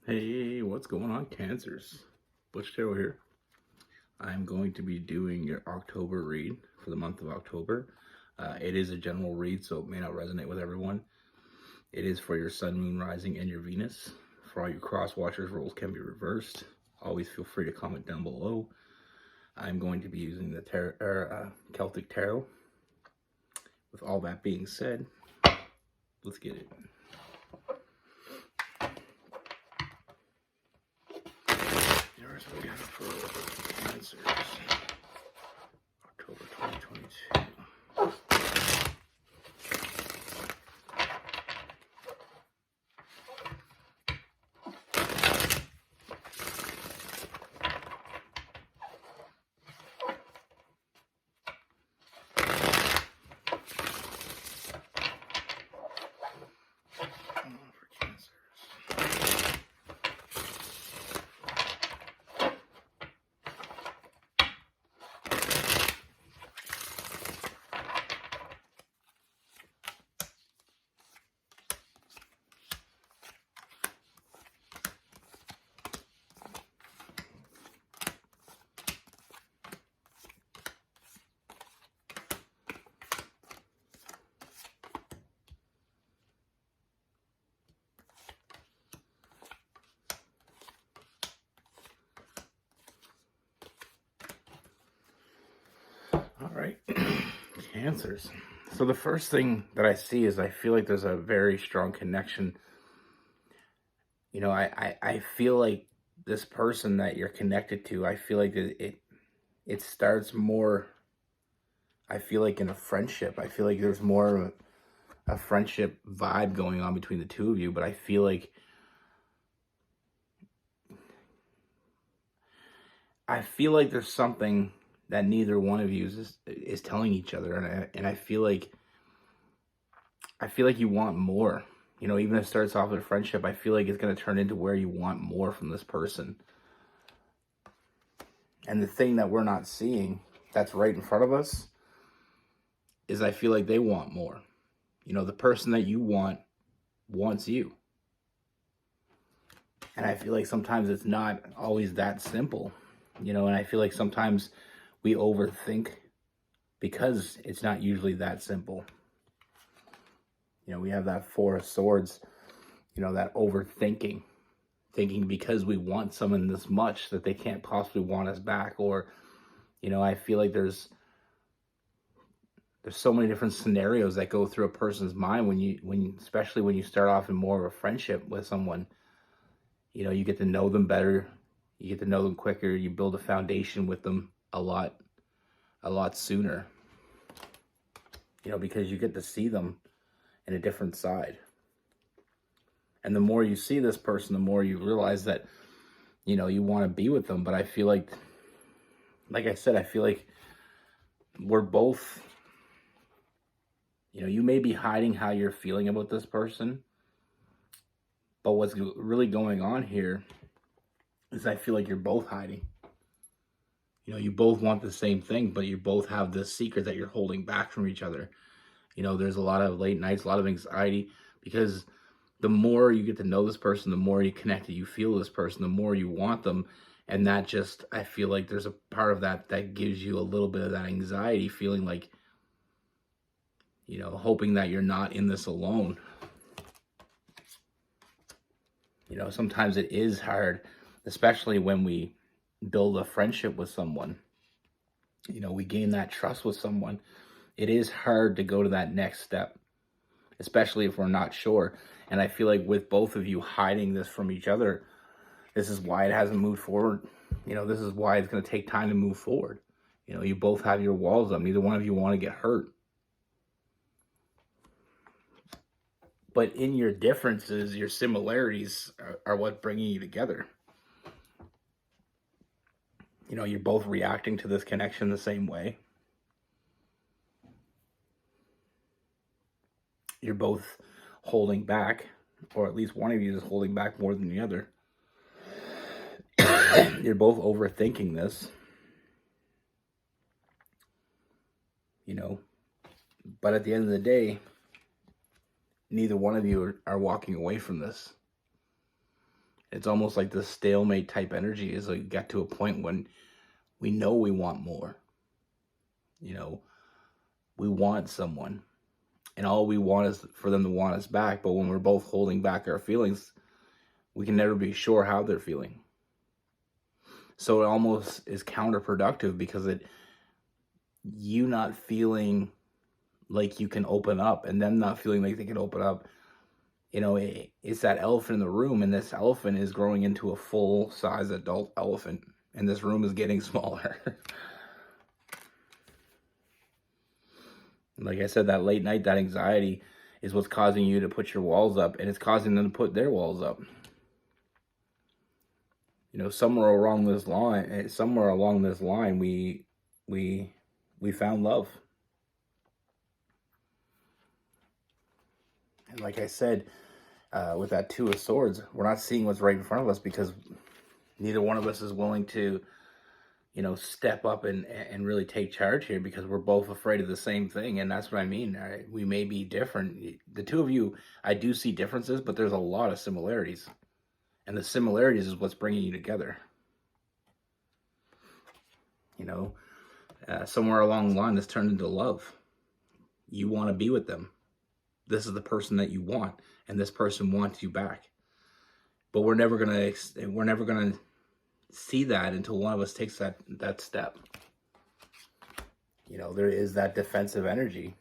Hey, what's going on, Cancers? Butch here. I'm going to be doing your October read for the month of October. It is a general read, so it may not resonate with everyone. It is for your Sun, Moon, Rising, and your Venus. For all you cross-watchers, roles can be reversed. Always feel free to comment down below. I'm going to be using the Celtic Tarot. With all that being said, let's get it. Here's what we got for Cancers. October 2022. All right, Cancers. So the first thing that I see is I feel like there's a very strong connection. You know, I feel like this person that you're connected to, I feel like it starts more, I feel like in a friendship. I feel like there's more of a friendship vibe going on between the two of you, but I feel like there's something that neither one of you is telling each other, and I feel like you want more. You know, even if it starts off with a friendship, I feel like it's going to turn into where you want more from this person. And the thing that we're not seeing that's right in front of us is I feel like they want more. You know, the person that you want wants you. And I feel like sometimes it's not always that simple. You know, and I feel like sometimes we overthink because it's not usually that simple. You know, we have that Four of Swords, you know, that overthinking, thinking because we want someone this much that they can't possibly want us back. Or, you know, I feel like there's so many different scenarios that go through a person's mind especially when you start off in more of a friendship with someone. You know, you get to know them better, you get to know them quicker, you build a foundation with them a lot sooner. You know, because you get to see them in a different side. And the more you see this person, the more you realize that, you know, you want to be with them. But I feel like I said, I feel like we're both, you know, you may be hiding how you're feeling about this person, but what's really going on here is I feel like you're both hiding. You know, you both want the same thing, but you both have this secret that you're holding back from each other. You know, there's a lot of late nights, a lot of anxiety, because the more you get to know this person, the more you connect, you feel this person, the more you want them. And that just, I feel like there's a part of that gives you a little bit of that anxiety, feeling like, you know, hoping that you're not in this alone. You know, sometimes it is hard, especially when we build a friendship with someone. You know, we gain that trust with someone. It is hard to go to that next step, especially if we're not sure. And I feel like with both of you hiding this from each other, this is why it hasn't moved forward. You know, this is why it's going to take time to move forward. You know, you both have your walls up. Neither one of you want to get hurt. But in your differences, your similarities are what bringing you together. You know, you're both reacting to this connection the same way. You're both holding back, or at least one of you is holding back more than the other. You're both overthinking this. You know, but at the end of the day, neither one of you are walking away from this. It's almost like this stalemate type energy is like got to a point when we know we want more. You know, we want someone, and all we want is for them to want us back. But when we're both holding back our feelings, we can never be sure how they're feeling. So it almost is counterproductive because you not feeling like you can open up and them not feeling like they can open up. It's that elephant in the room, and this elephant is growing into a full-size adult elephant, and this room is getting smaller. Like I said, that late night, that anxiety is what's causing you to put your walls up, and it's causing them to put their walls up. Somewhere along this line, we found love. And like I said, with that Two of Swords, we're not seeing what's right in front of us because neither one of us is willing to, step up and really take charge here, because we're both afraid of the same thing. And that's what I mean. We may be different. The two of you, I do see differences, but there's a lot of similarities. And the similarities is what's bringing you together. Somewhere along the line, this turned into love. You want to be with them. This is the person that you want, and this person wants you back. But we're never gonna see that until one of us takes that step. There is that defensive energy.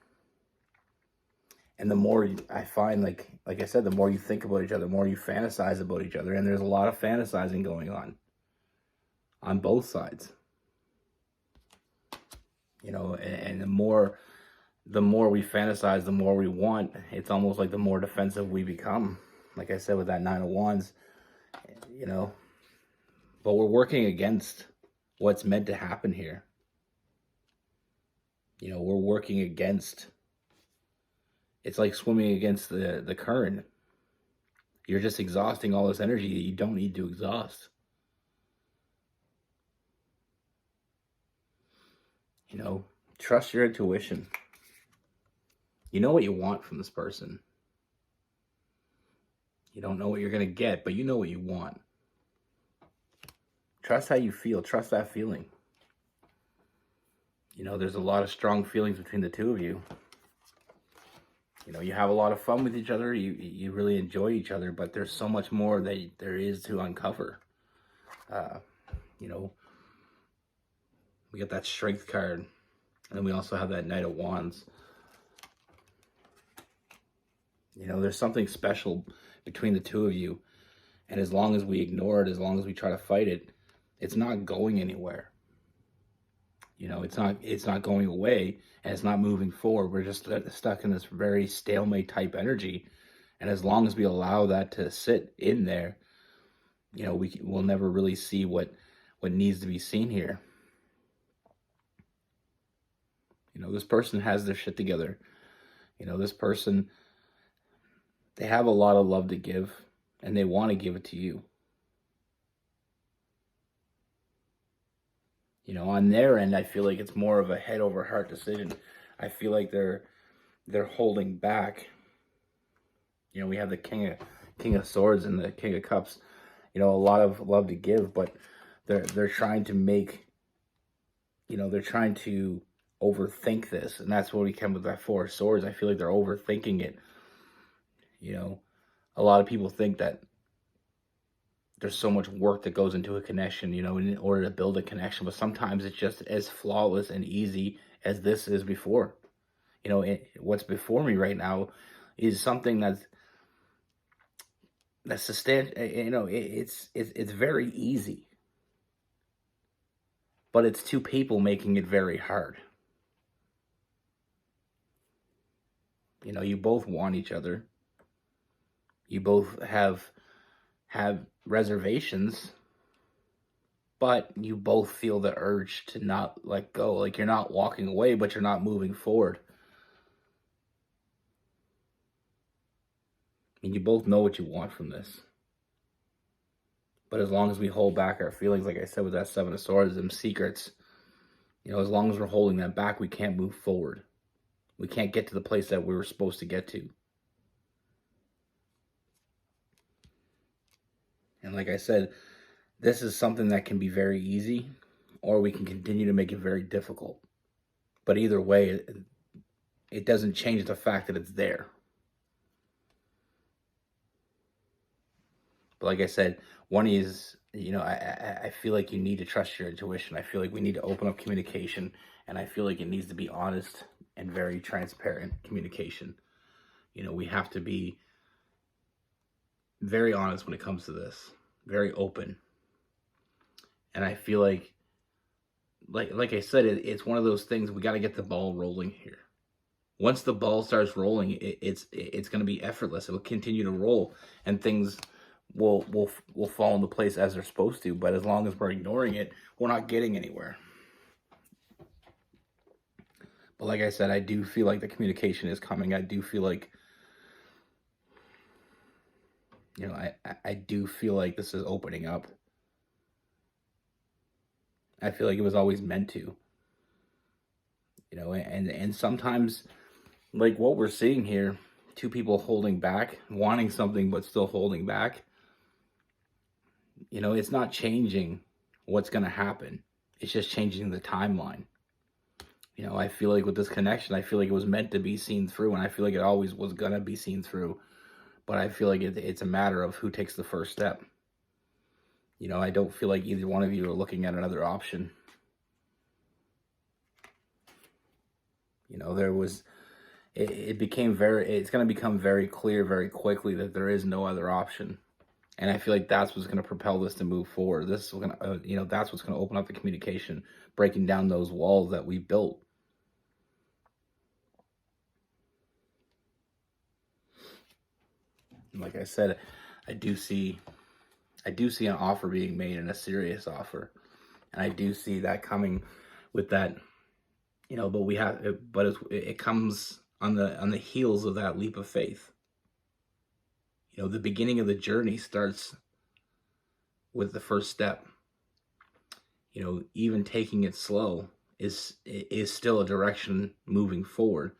And the more I find, like I said, the more you think about each other, the more you fantasize about each other. And there's a lot of fantasizing going on both sides. And the more we fantasize, the more we want. It's almost like the more defensive we become. Like I said, with that Nine of Wands, but we're working against what's meant to happen here. We're working against, it's like swimming against the current. You're just exhausting all this energy that you don't need to exhaust. Trust your intuition. You know what you want from this person. You don't know what you're going to get, but you know what you want. Trust how you feel. Trust that feeling. There's a lot of strong feelings between the two of you. You have a lot of fun with each other. You really enjoy each other, but there's so much more that there is to uncover. We got that Strength card, and then we also have that Knight of Wands. There's something special between the two of you, and as long as we ignore it, as long as we try to fight it, it's not going anywhere. It's not going away, and it's not moving forward. We're just stuck in this very stalemate type energy, and as long as we allow that to sit in there, we'll never really see what needs to be seen here. This person has their shit together. This person, they have a lot of love to give, and they want to give it to you. On their end, I feel like it's more of a head over heart decision. I feel like they're holding back. We have the King of Swords and the King of Cups. A lot of love to give, but they're trying to make, they're trying to overthink this, and that's what we come with that Four of Swords. I feel like they're overthinking it. A lot of people think that there's so much work that goes into a connection, in order to build a connection, but sometimes it's just as flawless and easy as this is before. What's before me right now is something that's sustained. It's very easy, but it's two people making it very hard. You both want each other. You both have reservations, but you both feel the urge to not let go. Like you're not walking away, but you're not moving forward. And you both know what you want from this. But as long as we hold back our feelings, like I said with that Seven of Swords, them secrets, as long as we're holding that back, we can't move forward. We can't get to the place that we were supposed to get to. And like I said, this is something that can be very easy, or we can continue to make it very difficult. But either way, it doesn't change the fact that it's there. But like I said, one is, I feel like you need to trust your intuition. I feel like we need to open up communication, and I feel like it needs to be honest and very transparent communication. We have to be very honest when it comes to this, very open. And I feel like I said, it's one of those things, we got to get the ball rolling here. Once the ball starts rolling, it's going to be effortless. It'll continue to roll, and things will fall into place as they're supposed to. But as long as we're ignoring it, we're not getting anywhere. But like I said, I do feel like the communication is coming. I do feel like, I do feel like this is opening up. I feel like it was always meant to. And sometimes, like what we're seeing here, two people holding back, wanting something but still holding back. It's not changing what's going to happen. It's just changing the timeline. I feel like with this connection, I feel like it was meant to be seen through, and I feel like it always was going to be seen through. But I feel like it's a matter of who takes the first step. I don't feel like either one of you are looking at another option. It's going to become very clear very quickly that there is no other option. And I feel like that's what's going to propel this to move forward. This is going to, that's what's going to open up the communication, breaking down those walls that we built. And like I said, I do see an offer being made, and a serious offer. And I do see that coming with that, but it comes on the heels of that leap of faith. The beginning of the journey starts with the first step. Even taking it slow is still a direction moving forward.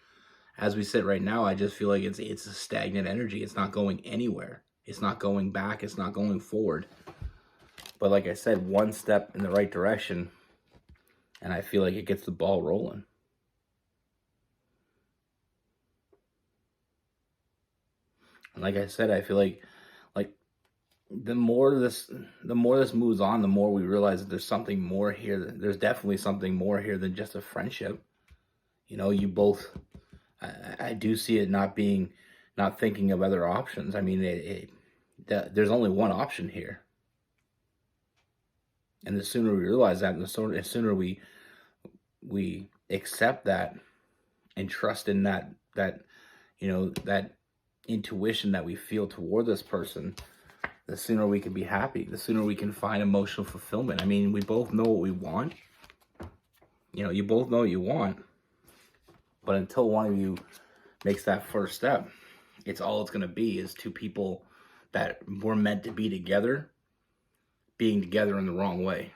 As we sit right now, I just feel like it's a stagnant energy. It's not going anywhere. It's not going back. It's not going forward. But like I said, one step in the right direction, and I feel like it gets the ball rolling. And like I said, I feel like the more this moves on, the more we realize that there's something more here. There's definitely something more here than just a friendship. You both, I do see it not thinking of other options. I mean, there's only one option here. And the sooner we realize that, and the sooner we accept that and trust in that intuition that we feel toward this person, the sooner we can be happy, the sooner we can find emotional fulfillment. I mean, we both know what we want. You both know what you want. But until one of you makes that first step, it's going to be is two people that were meant to be together, being together in the wrong way.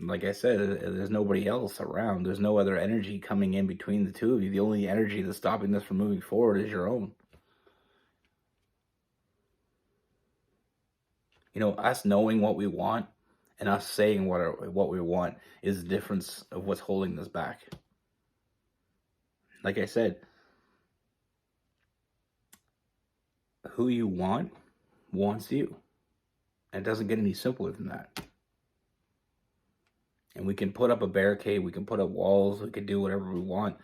Like I said, there's nobody else around. There's no other energy coming in between the two of you. The only energy that's stopping this from moving forward is your own. Us knowing what we want and us saying what we want is the difference of what's holding this back. Like I said, who you want wants you. And it doesn't get any simpler than that. And we can put up a barricade, we can put up walls, we can do whatever we want.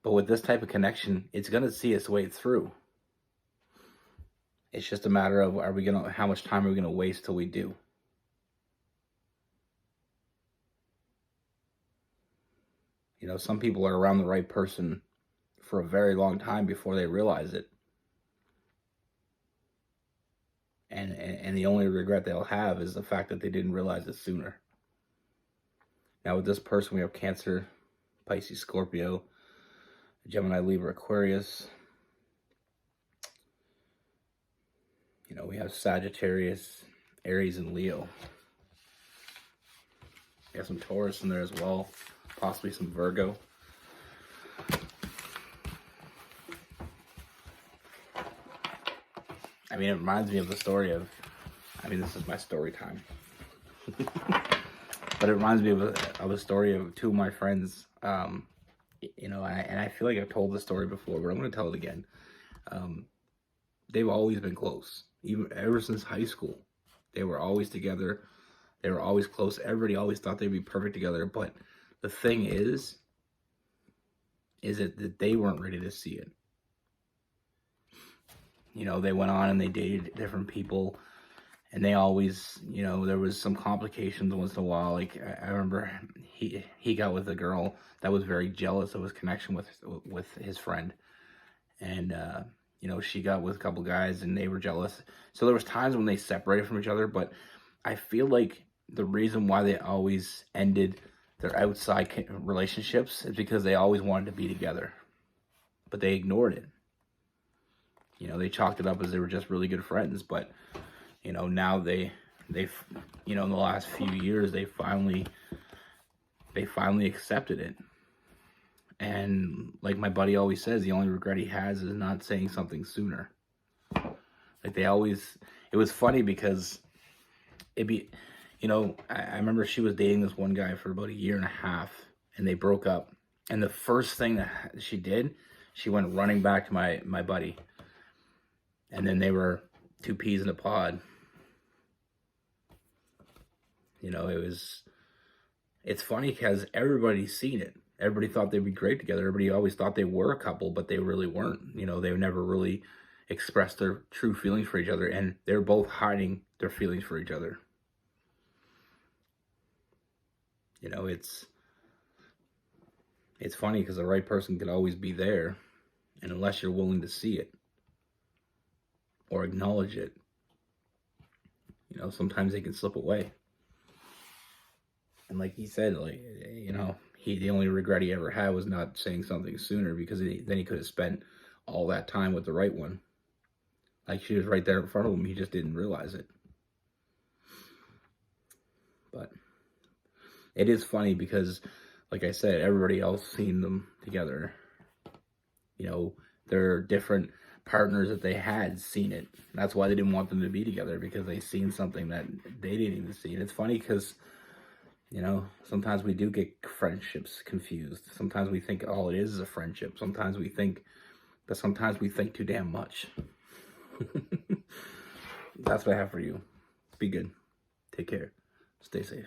But with this type of connection, it's going to see its way through. It's just a matter of how much time are we going to waste till we do. Some people are around the right person for a very long time before they realize it. And the only regret they'll have is the fact that they didn't realize it sooner. Now with this person, we have Cancer, Pisces, Scorpio, Gemini, Libra, Aquarius. We have Sagittarius, Aries, and Leo. We have some Taurus in there as well, possibly some Virgo. I mean, it reminds me of the story of, I mean, this is my story time. But it reminds me of a story of two of my friends. You know, and I feel like I've told the story before, but I'm going to tell it again. They've always been close, even ever since high school. They were always together. They were always close. Everybody always thought they'd be perfect together. But the thing is that they weren't ready to see it. You know, they went on and they dated different people, and they always, you know, there was some complications once in a while. Like I remember he got with a girl that was very jealous of his connection with his friend, and you know, she got with a couple guys and they were jealous. So there was times when they separated from each other, but I feel like the reason why they always ended their outside relationships is because they always wanted to be together, but they ignored it. You know, they chalked it up as they were just really good friends, but you know, now they've, you know, in the last few years, they finally accepted it. And like my buddy always says, the only regret he has is not saying something sooner. Like they always, it was funny because it'd be, you know, I remember she was dating this one guy for about 1.5 years, and they broke up. And the first thing that she did, she went running back to my buddy. And then they were two peas in a pod. You know, it's funny because everybody's seen it. Everybody thought they'd be great together. Everybody always thought they were a couple, but they really weren't. You know, they never really expressed their true feelings for each other, and they're both hiding their feelings for each other. You know, it's funny because the right person could always be there, and unless you're willing to see it or acknowledge it, you know, sometimes they can slip away. And like he said, like, you know, the only regret he ever had was not saying something sooner, because then he could have spent all that time with the right one. Like, she was right there in front of him. He just didn't realize it. But it is funny because, like I said, everybody else seen them together. You know, their different partners that they had seen it. That's why they didn't want them to be together, because they seen something that they didn't even see. And it's funny because, you know, sometimes we do get friendships confused. Sometimes we think all it is a friendship. Sometimes we think too damn much. That's what I have for you. Be good. Take care. Stay safe.